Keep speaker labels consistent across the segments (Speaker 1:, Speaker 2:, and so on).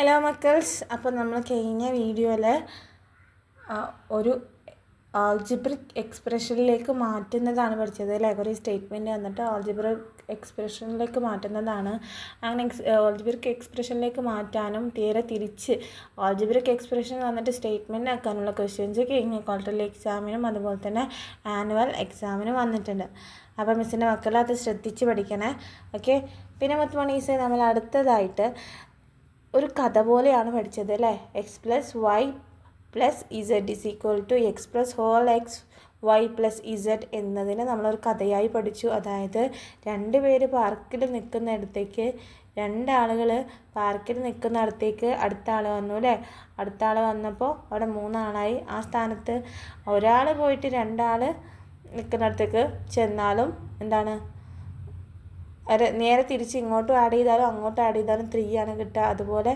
Speaker 1: Hello മക്കൾസ്, അപ്പോൾ നമ്മൾ കഴിഞ്ഞ വീഡിയോയിൽ ഒരു ആൾജിബ്രിക് എക്സ്പ്രഷനിലേക്ക് മാറ്റുന്നതാണ് പഠിച്ചത് അല്ലേ. ഒരു സ്റ്റേറ്റ്മെൻറ്റ് വന്നിട്ട് ആൾജിബ്രിക് എക്സ്പ്രഷനിലേക്ക് മാറ്റുന്നതാണ്. അങ്ങനെ ആൾജിബ്രിക് എക്സ്പ്രഷനിലേക്ക് മാറ്റാനും തീരെ തിരിച്ച് ആൾജിബ്രിക് എക്സ്പ്രഷൻ വന്നിട്ട് സ്റ്റേറ്റ്മെൻറ്റ് ആക്കാനുള്ള ക്വസ്റ്റ്യൻസ് കഴിഞ്ഞ ക്വാർട്ടർലി എക്സാമിനും അതുപോലെ തന്നെ ആനുവൽ എക്സാമിനും വന്നിട്ടുണ്ട്. അപ്പോൾ മിസ്സിൻ്റെ മക്കൾ അത് ശ്രദ്ധിച്ച് പഠിക്കണേ. ഓക്കെ. പിന്നെ മൊത്തമണീസ് നമ്മൾ അടുത്തതായിട്ട് ഒരു കഥ പോലെയാണ് പഠിച്ചത് അല്ലേ. X plus y plus z is equal to x plus whole x y plus z എന്നതിന് നമ്മളൊരു കഥയായി പഠിച്ചു. അതായത് രണ്ട് പേര് പാർക്കിൽ നിൽക്കുന്നിടത്തേക്ക് രണ്ടാളുകൾ പാർക്കിൽ നിൽക്കുന്നിടത്തേക്ക് അടുത്ത ആൾ വന്നു അല്ലേ. അടുത്ത ആൾ വന്നപ്പോൾ അവിടെ മൂന്നാളായി. ആ സ്ഥാനത്ത് ഒരാൾ പോയിട്ട് രണ്ടാൾ നിൽക്കുന്നിടത്തേക്ക് ചെന്നാലും എന്താണ് നേരെ തിരിച്ച് ഇങ്ങോട്ടും ആഡ് ചെയ്താലും അങ്ങോട്ടും ആഡ് ചെയ്താലും 3 ആണ് കിട്ടുക. അതുപോലെ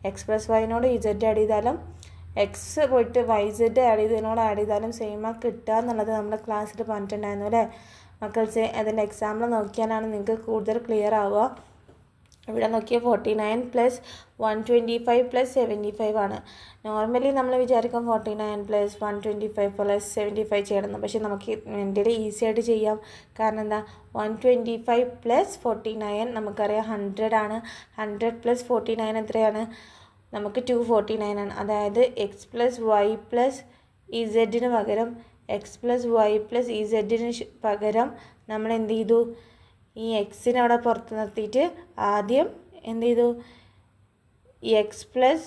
Speaker 1: എക്സ് പ്ലസ് വൈനോട് ഇസഡ് ആഡ് ചെയ്താലും എക്സ് പോയിട്ട് വൈ സെഡ് ആഡ് ചെയ്തതിനോട് ആഡ് ചെയ്താലും സെയിമാണ് കിട്ടുക എന്നുള്ളത് നമ്മുടെ ക്ലാസ്സിൽ പറഞ്ഞിട്ടുണ്ടായിരുന്നു അല്ലേ മക്കൾസ്. അതിൻ്റെ എക്സാമ്പിൾ നോക്കിയാലാണ് നിങ്ങൾക്ക് കൂടുതൽ ക്ലിയർ ആവുക. ഇവിടെ നോക്കിയാൽ 49 പ്ലസ് 125 പ്ലസ് 75 ആണ്. നോർമലി നമ്മൾ വിചാരിക്കും 49 പ്ലസ് 125 പ്ലസ് 75 ചെയ്യണം, പക്ഷേ നമുക്ക് മെൻ്റലി ഈസി ആയിട്ട് ചെയ്യാം. കാരണം എന്താ, 125 പ്ലസ് 49 നമുക്കറിയാം 100 ആണ്. 100 പ്ലസ് 49 എത്രയാണ്, നമുക്ക് 249 ആണ്. അതായത് എക്സ് പ്ലസ് വൈ പ്ലസ് ഇസഡിന് പകരം എക്സ് പ്ലസ് വൈ പ്ലസ് ഇസഡിന് പകരം നമ്മൾ എന്ത് ചെയ്തു, ഈ എക്സിനെ അവിടെ പുറത്ത് നിർത്തിയിട്ട് ആദ്യം എന്ത് ചെയ്തു, എക്സ് പ്ലസ്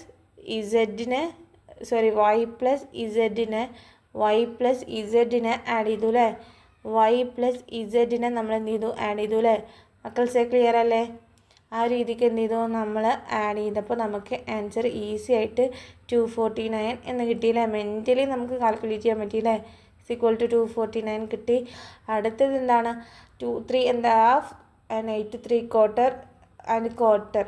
Speaker 1: ഇസഡിനെ വൈ പ്ലസ് ഇസഡിനെ ആഡ് ചെയ്തു അല്ലേ. വൈ പ്ലസ് ഇസഡിനെ നമ്മൾ എന്ത് ചെയ്തു, ആഡ് ചെയ്തു അല്ലേ. മക്കൾസേ ക്ലിയർ അല്ലേ. ആ രീതിക്ക് എന്ത് ചെയ്തു, നമ്മൾ ആഡ് ചെയ്തപ്പോൾ നമുക്ക് ആൻസർ ഈസി ആയിട്ട് 249 എന്ന് കിട്ടിയില്ലേ. മെൻ്റലി നമുക്ക് കാൽക്കുലേറ്റ് ചെയ്യാൻ പറ്റിയില്ലേ. ഈക്വൽ ടു 249 കിട്ടി. അടുത്തത് എന്താണ്, 2 3 1/2 ആൻഡ് 8 3/4 ആൻഡ് ക്വാർട്ടർ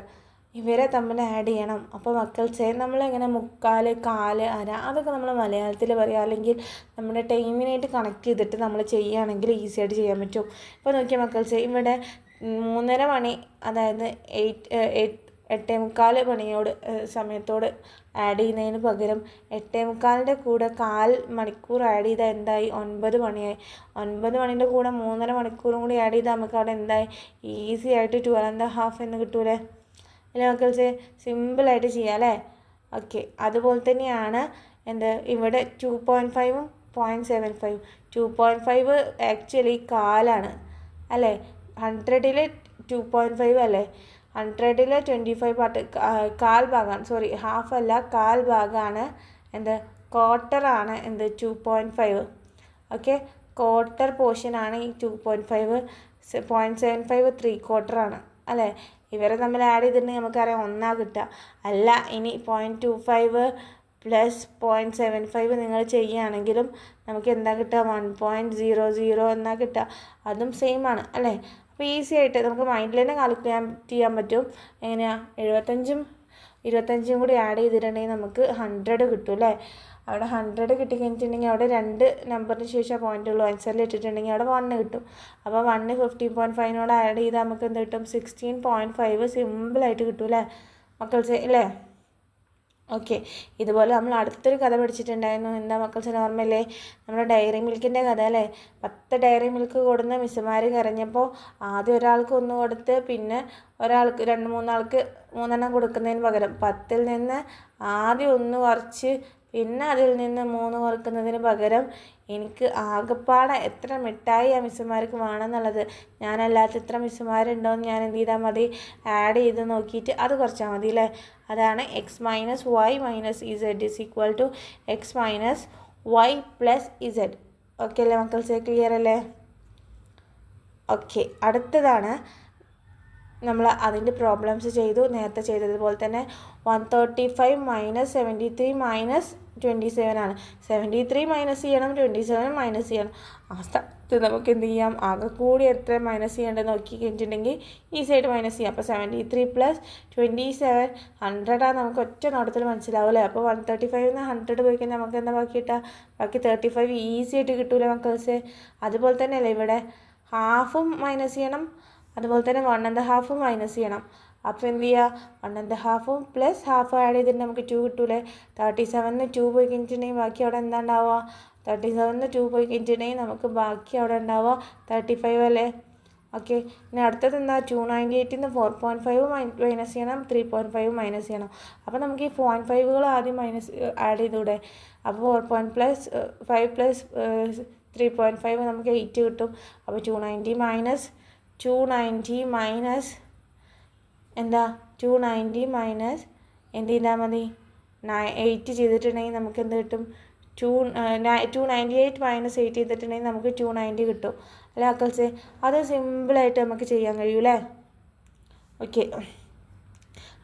Speaker 1: ഇവരെ തമ്മിൽ ആഡ് ചെയ്യണം. അപ്പോൾ മക്കൾസേ നമ്മളെങ്ങനെ മുക്കാൽ, കാല്, അര അതൊക്കെ നമ്മൾ മലയാളത്തിൽ പറയുക, അല്ലെങ്കിൽ നമ്മുടെ ടൈമിനായിട്ട് കണക്ട് ചെയ്തിട്ട് നമ്മൾ ചെയ്യുകയാണെങ്കിൽ ഈസി ആയിട്ട് ചെയ്യാൻ പറ്റും. ഇപ്പോൾ നോക്കിയാൽ മക്കൾസേ ഇവിടെ 3:30 മണി, അതായത് 8:45 മണിയോട് സമയത്തോട് ആഡ് ചെയ്യുന്നതിന് പകരം 8:45 കൂടെ 1/4 മണിക്കൂർ ആഡ് ചെയ്താൽ എന്തായി, 9 മണിയായി. 9 മണീൻ്റെ കൂടെ 3:30 മണിക്കൂറും കൂടി ആഡ് ചെയ്താൽ നമുക്ക് അവിടെ എന്തായി, ഈസി ആയിട്ട് 12.5 എന്ന് കിട്ടൂലേ. അല്ലേ മക്കൾസ്, സിമ്പിളായിട്ട് ചെയ്യാം അല്ലേ. ഓക്കെ. അതുപോലെ തന്നെയാണ് ഇവിടെ 2.5ഉം 0.75. 2.5 ആക്ച്വലി കാലാണ് അല്ലേ. 100ൽ 2.5 അല്ലേ. 100ൽ 25 പാർട്ട് കാൽ ഭാഗമാണ്, ഹാഫ് അല്ല, കാൽ ഭാഗമാണ് ക്വാർട്ടറാണ് 2.5. ഓക്കെ. ക്വാർട്ടർ പോർഷനാണ് ഈ 2.5. 0.75 3/4 അല്ലേ. ഇവരെ തമ്മിൽ ആഡ് ചെയ്തിട്ടുണ്ടെങ്കിൽ നമുക്കറിയാം 1 കിട്ടുക. അല്ല ഇനി 0.25 പ്ലസ് 0.75 നിങ്ങൾ ചെയ്യുകയാണെങ്കിലും നമുക്ക് എന്താ കിട്ടുക, 1.00 എന്നാ കിട്ടുക. അതും സെയിം ആണ് അല്ലേ. അപ്പോൾ ഈസി ആയിട്ട് നമുക്ക് മൈൻഡിൽ തന്നെ കാൽക്കുലേറ്റ് ചെയ്യാൻ പറ്റും. എങ്ങനെയാണ്, 25ഉം കൂടി ആഡ് ചെയ്തിട്ടുണ്ടെങ്കിൽ നമുക്ക് 100 കിട്ടും അല്ലേ. അവിടെ 100 കിട്ടിക്കഴിഞ്ഞിട്ടുണ്ടെങ്കിൽ അവിടെ 2 നമ്പറിന് ശേഷം പോയിൻ്റുള്ളൂ. ആൻസറിൽ ഇട്ടിട്ടുണ്ടെങ്കിൽ അവിടെ 1 കിട്ടും. അപ്പോൾ 1 15.5നോട് ആഡ് ചെയ്താൽ നമുക്ക് എന്ത് കിട്ടും, 16.5 സിമ്പിളായിട്ട് കിട്ടും അല്ലേ മക്കൾസ് അല്ലേ. ഓക്കെ. ഇതുപോലെ നമ്മൾ അടുത്തൊരു കഥ പഠിച്ചിട്ടുണ്ടായിരുന്നു. എന്താ മക്കൾസ്, നോർമലേ നമ്മുടെ ഡയറി മിൽക്കിൻ്റെ കഥ അല്ലേ. 10 ഡയറി മിൽക്ക് കൊടുന്ന മിസ്സുമാർ കരഞ്ഞപ്പോൾ ആദ്യം ഒരാൾക്ക് 1 കൊടുത്ത് പിന്നെ ഒരാൾക്ക് 2-3 ആൾക്ക് 3 കൊടുക്കുന്നതിന് പകരം 10ൽ നിന്ന് ആദ്യം 1 കുറച്ച് പിന്നെ അതിൽ നിന്ന് 3 കുറക്കുന്നതിന് പകരം എനിക്ക് ആകെപ്പാടെ എത്ര മിഠായി ആ മിസ്സുമാർക്ക് വേണമെന്നുള്ളത്, ഞാനല്ലാത്ത എത്ര മിസ്സുമാരുണ്ടോയെന്ന് ഞാൻ എന്ത് ചെയ്താൽ മതി, ആഡ് ചെയ്ത് നോക്കിയിട്ട് അത് കുറച്ചാൽ മതി അല്ലേ. അതാണ് x minus y minus z is equal to x minus y plus z. Okay അല്ലേ മക്കൾസേ, ക്ലിയർ അല്ലേ. ഓക്കെ. അടുത്തതാണ് നമ്മൾ അതിൻ്റെ പ്രോബ്ലംസ് ചെയ്തു, നേരത്തെ ചെയ്തതുപോലെ തന്നെ. 135 മൈനസ് 73 മൈനസ് 27 ആണ്. 73 മൈനസ് ചെയ്യണം, 27 മൈനസ് ചെയ്യണം. ആ സ്ഥലത്ത് നമുക്ക് എന്ത് ചെയ്യാം, ആകെ കൂടി എത്ര മൈനസ് ചെയ്യേണ്ടത് നോക്കി കഴിഞ്ഞിട്ടുണ്ടെങ്കിൽ ഈസി ആയിട്ട് മൈനസ് ചെയ്യാം. അപ്പോൾ 73 പ്ലസ് 27 100 നമുക്ക് ഒറ്റ നോട്ടത്തിൽ മനസ്സിലാവും അല്ലേ. അപ്പോൾ 135 100 പോയി കഴിഞ്ഞാൽ നമുക്ക് എന്താ ബാക്കി കിട്ടുക, ബാക്കി 35 ഈസി ആയിട്ട് കിട്ടൂലേ മക്കൾസ്. അതുപോലെ തന്നെ അല്ലേ ഇവിടെ ഹാഫും മൈനസ് ചെയ്യണം, അതുപോലെ തന്നെ 1.5 മൈനസ് ചെയ്യണം. അപ്പോൾ എന്ത് ചെയ്യുക, 1.5 പ്ലസ് ഹാഫ് ആഡ് ചെയ്തിട്ട് നമുക്ക് 2 കിട്ടൂലേ. 37 2 പോയി കഴിഞ്ഞിട്ടുണ്ടെങ്കിൽ ബാക്കി അവിടെ എന്താ ഉണ്ടാവുക, 37 2 പോയി കഴിഞ്ഞിട്ടുണ്ടെങ്കിൽ നമുക്ക് ബാക്കി അവിടെ ഉണ്ടാവുക 35 അല്ലേ. ഓക്കെ, ഇനി അടുത്തത് എന്താ, 298 4.5 മൈനസ് ചെയ്യണം, 3.5 മൈനസ് ചെയ്യണം. അപ്പോൾ നമുക്ക് ഈ 0.5 ആദ്യം മൈനസ് ആഡ് ചെയ്തൂടെ. അപ്പോൾ 4 പ്ലസ് 5 പ്ലസ് 3.5 നമുക്ക് 8 കിട്ടും. അപ്പോൾ 290 മൈനസ് എന്താ, 290 മൈനസ് എന്ത് ചെയ്താൽ മതി, 8 ചെയ്തിട്ടുണ്ടെങ്കിൽ നമുക്ക് എന്ത് കിട്ടും, 298 മൈനസ് 8 ചെയ്തിട്ടുണ്ടെങ്കിൽ നമുക്ക് 290 കിട്ടും അല്ലേ മക്കൾസ്. അത് സിമ്പിളായിട്ട് നമുക്ക് ചെയ്യാൻ കഴിയൂലേ. ഓക്കെ,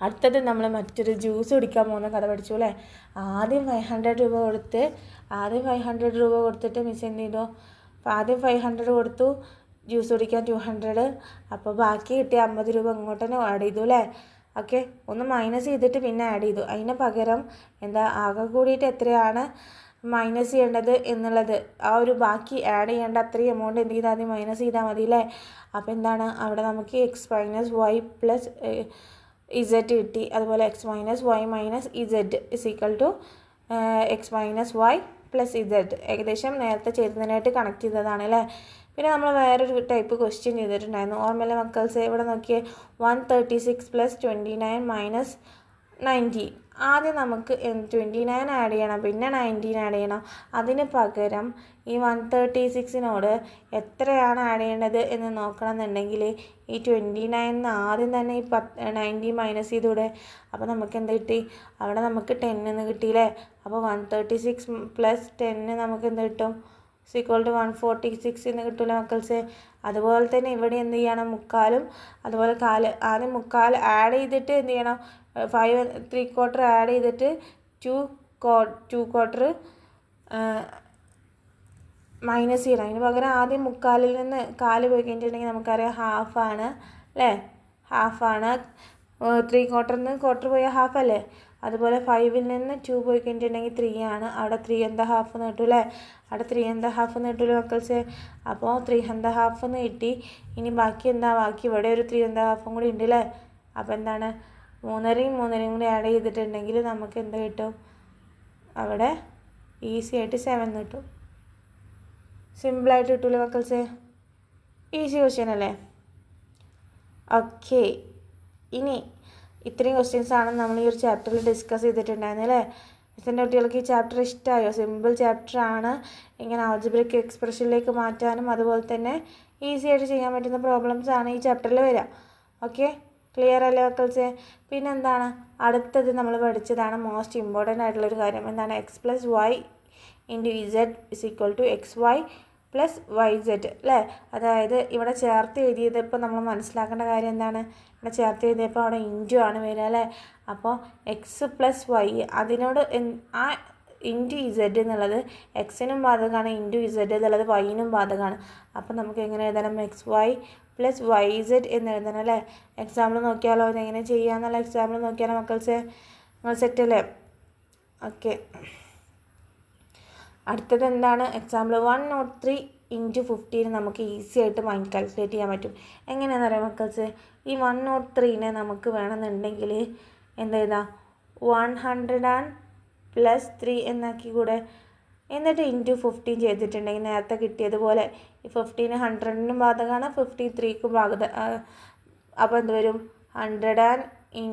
Speaker 1: അടുത്തത് നമ്മൾ മറ്റൊരു ജ്യൂസ് കുടിക്കാൻ പോകുന്ന കഥ പഠിച്ചു അല്ലേ. ആദ്യം 500 രൂപ കൊടുത്തിട്ട് മിസ് എന്ത് ചെയ്തു, അപ്പോൾ ആദ്യം 500 കൊടുത്തു, ജ്യൂസ് കുടിക്കാൻ 200, അപ്പോൾ ബാക്കി കിട്ടിയ 50 രൂപ ഇങ്ങോട്ട് തന്നെ ആഡ് ചെയ്തു അല്ലേ. ഓക്കെ, ഒന്ന് മൈനസ് ചെയ്തിട്ട് പിന്നെ ആഡ് ചെയ്തു. അതിന് പകരം എന്താ, ആകെ കൂടിയിട്ട് എത്രയാണ് മൈനസ് ചെയ്യേണ്ടത് എന്നുള്ളത്, ആ ഒരു ബാക്കി ആഡ് ചെയ്യേണ്ട അത്രയും എമൗണ്ട് എന്ത് ചെയ്താൽ മതി, മൈനസ് ചെയ്താൽ മതി അല്ലേ. അപ്പോൾ എന്താണ് അവിടെ നമുക്ക് x minus y plus z കിട്ടി. അതുപോലെ x minus y minus z is equal to x minus y plus z. ഏകദേശം നേരത്തെ ചെയ്തതിനായിട്ട് കണക്ട് ചെയ്തതാണ് അല്ലേ. പിന്നെ നമ്മൾ വേറൊരു ടൈപ്പ് ക്വസ്റ്റ്യൻ ചെയ്തിട്ടുണ്ടായിരുന്നു, ഓർമ്മയിലെ മക്കൾസ്. ഇവിടെ നോക്കിയേ, 136 പ്ലസ് 29 മൈനസ് 19. ആദ്യം നമുക്ക് 29 ആഡ് ചെയ്യണം, പിന്നെ 19 ആഡ് ചെയ്യണം. അതിന് പകരം ഈ 136നോട് എത്രയാണ് ആഡ് ചെയ്യേണ്ടത് എന്ന് നോക്കണം എന്നുണ്ടെങ്കിൽ ഈ 29 ആദ്യം തന്നെ ഈ 90 മൈനസ് ചെയ്തൂടെ. അപ്പോൾ നമുക്ക് എന്ത് കിട്ടി, അവിടെ നമുക്ക് 10 എന്ന് കിട്ടിയില്ലേ. അപ്പോൾ 136 പ്ലസ് 10 നമുക്ക് എന്ത് കിട്ടും, = 146 എന്ന് കിട്ടില്ല മക്കൾസ്. അതുപോലെ തന്നെ ഇവിടെ എന്ത് ചെയ്യണം, മുക്കാലും അതുപോലെ കാല്, ആദ്യം മുക്കാൽ ആഡ് ചെയ്തിട്ട് എന്ത് ചെയ്യണം, 5 3/4 ആഡ് ചെയ്തിട്ട് 2/4 മൈനസ് ചെയ്യണം. അതിന് പകരം ആദ്യം മുക്കാലിൽ നിന്ന് കാല് പോയി കഴിഞ്ഞിട്ടുണ്ടെങ്കിൽ നമുക്കറിയാം ഹാഫാണ് അല്ലേ, ഹാഫാണ്. 3/4 നിന്ന് ക്വാർട്ടർ പോയാൽ ഹാഫ് അല്ലേ. അതുപോലെ 5ൽ നിന്ന് 2 പോയി കഴിഞ്ഞിട്ടുണ്ടെങ്കിൽ 3 ആണ്. അവിടെ 3½ എന്ന് കിട്ടും അല്ലേ, അവിടെ 3½ എന്ന് കിട്ടില്ല മക്കൾസ്. അപ്പോൾ 3½ എന്ന് കിട്ടി. ഇനി ബാക്കി എന്താ, ബാക്കി ഇവിടെ ഒരു 3½ കൂടി ഉണ്ട് അല്ലേ. അപ്പോൾ എന്താണ്, 3.5 കൂടി ആഡ് ചെയ്തിട്ടുണ്ടെങ്കിൽ നമുക്ക് എന്ത് കിട്ടും, അവിടെ ഈസി ആയിട്ട് 7 കിട്ടും. സിമ്പിളായിട്ട് കിട്ടൂലേ മക്കൾസ്, ഈസി ക്വസ്റ്റ്യൻ അല്ലേ. ഓക്കെ, ഇനി ഇത്രയും ക്വസ്റ്റ്യൻസാണ് നമ്മൾ ഈ ഒരു ചാപ്റ്ററിൽ ഡിസ്കസ് ചെയ്തിട്ടുണ്ടായിരുന്നു അല്ലേ. മിസ്സിൻ്റെ കുട്ടികൾക്ക് ഈ ചാപ്റ്റർ ഇഷ്ടമായോ? സിമ്പിൾ ചാപ്റ്ററാണ്. ഇങ്ങനെ ആൾജിബ്രിക് എക്സ്പ്രഷനിലേക്ക് മാറ്റാനും അതുപോലെ തന്നെ ഈസി ആയിട്ട് ചെയ്യാൻ പറ്റുന്ന പ്രോബ്ലംസ് ആണ് ഈ ചാപ്റ്ററിൽ വരിക. ഓക്കെ, ക്ലിയർ അല്ലേ മക്കൾസ്. പിന്നെന്താണ്, അടുത്തത് നമ്മൾ പഠിച്ചതാണ് മോസ്റ്റ് ഇമ്പോർട്ടൻ്റ് ആയിട്ടുള്ളൊരു കാര്യം. എന്താണ്, x plus y into z is equal to x y plus y z അല്ലേ. അതായത് ഇവിടെ ചേർത്ത് എഴുതിയതിപ്പോൾ നമ്മൾ മനസ്സിലാക്കേണ്ട കാര്യം എന്താണ്, ഇവിടെ ചേർത്ത് എഴുതിയപ്പോൾ അവിടെ ഇൻറ്റു ആണ് വരിക അല്ലേ. അപ്പോൾ എക്സ് പ്ലസ് വൈ, അതിനോട് ആ ഇൻറ്റു ഇസഡ് എന്നുള്ളത് എക്സിനും ബാധകമാണ്, ഇൻറ്റു ഇസഡ് എന്നുള്ളത് വൈനും ബാധകമാണ്. അപ്പോൾ നമുക്ക് എങ്ങനെ എഴുതണം, x y plus y z എന്ന് എഴുതണം അല്ലേ. എക്സാമ്പിൾ നോക്കിയാലോ, അതെങ്ങനെ ചെയ്യാമെന്നുള്ള എക്സാമ്പിൾ നോക്കിയാലോ മക്കൾസ്, നിങ്ങൾ സെറ്റ് അല്ലേ. ഓക്കെ, അടുത്തത് എന്താണ്, എക്സാമ്പിൾ 103 × 15 നമുക്ക് ഈസി ആയിട്ട് മൈൻഡ് കാൽക്കുലേറ്റ് ചെയ്യാൻ പറ്റും. എങ്ങനെയാണെന്ന് അറിയാം മക്കൾസ്, ഈ 103നെ നമുക്ക് വേണമെന്നുണ്ടെങ്കിൽ എന്താ എഴുതാം, 100+3 എന്നാക്കി കൂടെ. എന്നിട്ട് ഇൻറ്റു 15 ചെയ്തിട്ടുണ്ടെങ്കിൽ നേരത്തെ കിട്ടിയതുപോലെ ഈ 15 100നും ബാധകമാണ്, 15 3ക്കും ബാധക. അപ്പോൾ എന്ത് വരും, 100 ×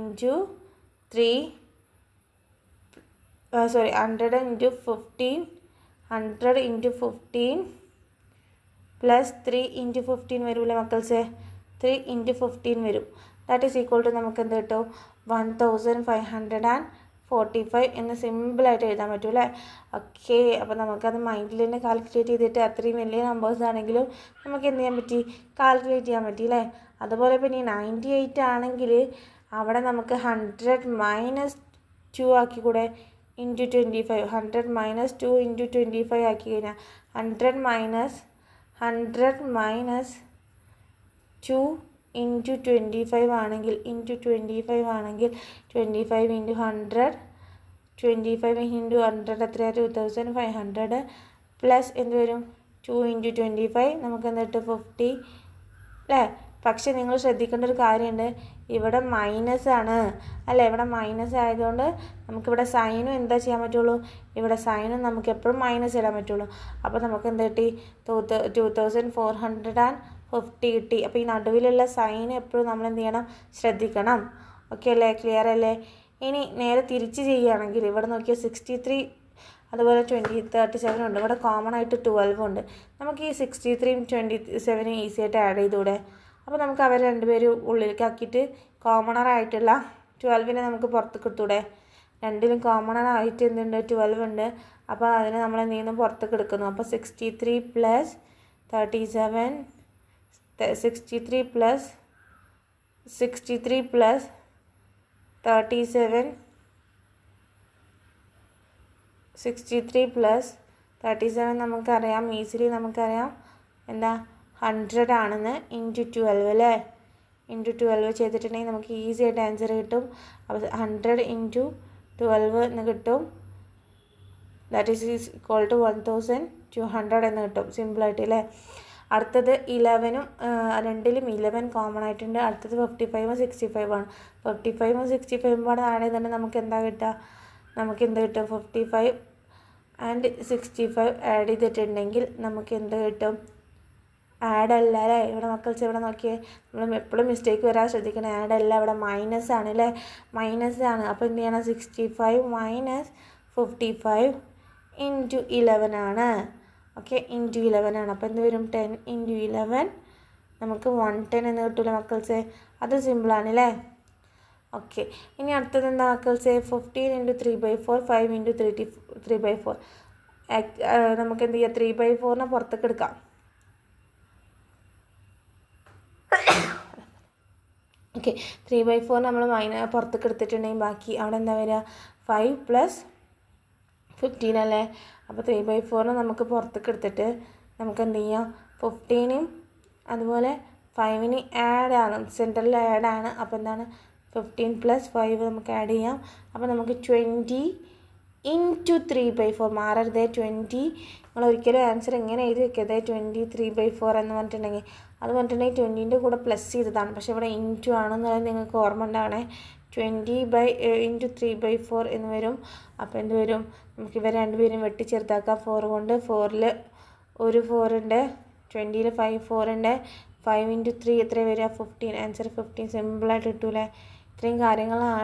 Speaker 1: 15 പ്ലസ് 3 × 15 വരില്ലേ മക്കൾസ്, 3 × 15 വരും. ദാറ്റ് ഈസ് ഈക്വൽ ടു നമുക്ക് എന്ത് കിട്ടും, 1545 എന്ന് സിമ്പിളായിട്ട് എഴുതാൻ പറ്റും അല്ലേ. ഓക്കെ, അപ്പോൾ നമുക്കത് മൈൻഡിൽ തന്നെ കാൽക്കുലേറ്റ് ചെയ്തിട്ട് അത്രയും വലിയ നമ്പേഴ്സ് ആണെങ്കിലും നമുക്ക് എന്ത് ചെയ്യാൻ പറ്റി, കാൽക്കുലേറ്റ് ചെയ്യാൻ പറ്റി അല്ലേ. അതുപോലെ പിന്നെ 98 ആണെങ്കിൽ അവിടെ നമുക്ക് 100 - 2 ആക്കി കൂടെ, ഇൻറ്റു 25. 100 - 2 × 25 ആക്കി കഴിഞ്ഞാൽ 100 - 2 × 25 ആണെങ്കിൽ, ഇൻറ്റു 25 ആണെങ്കിൽ 25 × 100, 25 × 100 എത്രയാണ്, 2500 പ്ലസ് എന്ത് വരും, 2 × 25 നമുക്ക് എന്ത് കിട്ടും, 50 അല്ലേ. പക്ഷേ നിങ്ങൾ ശ്രദ്ധിക്കേണ്ട ഒരു കാര്യമുണ്ട്, ഇവിടെ മൈനസ് ആണ് അല്ലേ. ഇവിടെ മൈനസ് ആയതുകൊണ്ട് നമുക്കിവിടെ സൈനും എന്താ ചെയ്യാൻ പറ്റുള്ളൂ, ഇവിടെ സൈനും നമുക്ക് എപ്പോഴും മൈനസ് ഇടാൻ പറ്റുള്ളൂ. അപ്പോൾ നമുക്ക് എന്ത് കിട്ടി, 2450 കിട്ടി. അപ്പോൾ ഈ നടുവിലുള്ള സൈൻ എപ്പോഴും നമ്മൾ എന്ത് ചെയ്യണം, ശ്രദ്ധിക്കണം. ഓക്കെ അല്ലേ, ക്ലിയർ അല്ലേ. ഇനി നേരെ തിരിച്ച് ചെയ്യുകയാണെങ്കിൽ ഇവിടെ നോക്കിയാൽ 63 അതുപോലെ 37 ഉണ്ട്. ഇവിടെ കോമൺ ആയിട്ട് 12 ഉണ്ട്. നമുക്ക് ഈ 63 27 ഈസി ആയിട്ട് ആഡ് ചെയ്തൂടെ. അപ്പോൾ നമുക്ക് അവർ രണ്ടുപേരും ഉള്ളിലേക്ക് ആക്കിയിട്ട് കോമണറായിട്ടുള്ള 12 നമുക്ക് പുറത്തേക്ക് എടുത്തൂടെ. രണ്ടിലും കോമണറായിട്ട് എന്തുണ്ട്, 12 ഉണ്ട്. അപ്പോൾ അതിനെ നമ്മൾ എന്ത് ചെയ്യുന്നു, പുറത്തേക്ക് എടുക്കുന്നു. അപ്പോൾ 63 + 37 63 + 63 + 37 63 + 37 നമുക്കറിയാം, ഈസിലി നമുക്കറിയാം എന്താ 100 ആണെന്ന്. ഇൻറ്റു 12 അല്ലേ, ഇൻറ്റു 12 ചെയ്തിട്ടുണ്ടെങ്കിൽ നമുക്ക് ഈസി ആയിട്ട് ആൻസർ കിട്ടും. അപ്പോൾ 100 × 12 എന്ന് കിട്ടും. ദാറ്റ് ഈസ് ഈക്വൽ ടു 1200 എന്ന് കിട്ടും, സിമ്പിളായിട്ട് അല്ലേ. അടുത്തത് 11ഉം രണ്ടിലും 11 കോമൺ ആയിട്ടുണ്ട്. അടുത്തത് 55ഉം 65 ആണ്. 55ഉം 65ഉം കൂടെ ആഡ് ചെയ്തിട്ടുണ്ടെങ്കിൽ നമുക്ക് എന്താ കിട്ടുക, നമുക്ക് എന്ത് കിട്ടും, 55 ആൻഡ് 65 ആഡ് ചെയ്തിട്ടുണ്ടെങ്കിൽ നമുക്ക് എന്ത് കിട്ടും, ആഡ് അല്ല അല്ലേ. ഇവിടെ മക്കൾസ് ഇവിടെ നോക്കിയേ, നമ്മൾ എപ്പോഴും മിസ്റ്റേക്ക് വരാൻ ശ്രദ്ധിക്കണം. ആഡ് അല്ല, ഇവിടെ മൈനസ് ആണ് അല്ലേ, മൈനസ് ആണ്. അപ്പോൾ എന്ത് ചെയ്യണം, 65 - 55 × 11 ആണ്. ഓക്കെ, ഇൻറ്റു 11 ആണ്. അപ്പോൾ എന്ത് വരും, 10 × 11 നമുക്ക് 110 എന്ന് കിട്ടില്ല മക്കൾസേ. അത് സിമ്പിളാണ് അല്ലേ. ഓക്കെ, ഇനി അടുത്തത് എന്താ മക്കൾസേ, 15 × 3/4 5 × 3/4. നമുക്ക് എന്ത് ചെയ്യാം, 3/4 പുറത്തേക്ക് എടുക്കാം. ഓക്കെ, 3/4 നമ്മൾ പുറത്തേക്ക് എടുത്തിട്ടുണ്ടെങ്കിൽ ബാക്കി അവിടെ എന്താ വരിക, 5 + 15 അല്ലേ. അപ്പോൾ 3/4 നമുക്ക് പുറത്തേക്ക് എടുത്തിട്ട് നമുക്ക് എന്ത് ചെയ്യാം, 15ഉം അതുപോലെ 5ന് ആഡ് ആണ്, സെൻറ്ററിൽ ആഡ് ആണ്. അപ്പോൾ എന്താണ്, 15 + 5 നമുക്ക് ആഡ് ചെയ്യാം. അപ്പോൾ നമുക്ക് 20 × 3/4 മാറരുതേ, 20. നിങ്ങൾ ഒരിക്കലും ആൻസർ ഇങ്ങനെ എഴുതി വെക്കരുത്, 20 3/4 എന്ന് പറഞ്ഞിട്ടുണ്ടെങ്കിൽ. അത് പറഞ്ഞിട്ടുണ്ടെങ്കിൽ 20ൻ്റെ കൂടെ പ്ലസ് ചെയ്തതാണ്, പക്ഷേ ഇവിടെ ഇൻറ്റു ആണെന്നുള്ളത് നിങ്ങൾക്ക് ഓർമ്മ ഉണ്ടാവണേ. 20 × 3/4 എന്ന് വരും. അപ്പോൾ എന്ത് വരും, നമുക്ക് ഇവർ രണ്ടുപേരും വെട്ടി ചെറുതാക്കാം. 4 കൊണ്ട്, 4ൽ ഒരു 4 ഉണ്ട്, 20ൽ 5 4 ഉണ്ട്. 5 × 3 എത്ര വരിക, 15. ആൻസർ 15. സിമ്പിളായിട്ട് കിട്ടൂലേ. ഇത്രയും കാര്യങ്ങളാണ്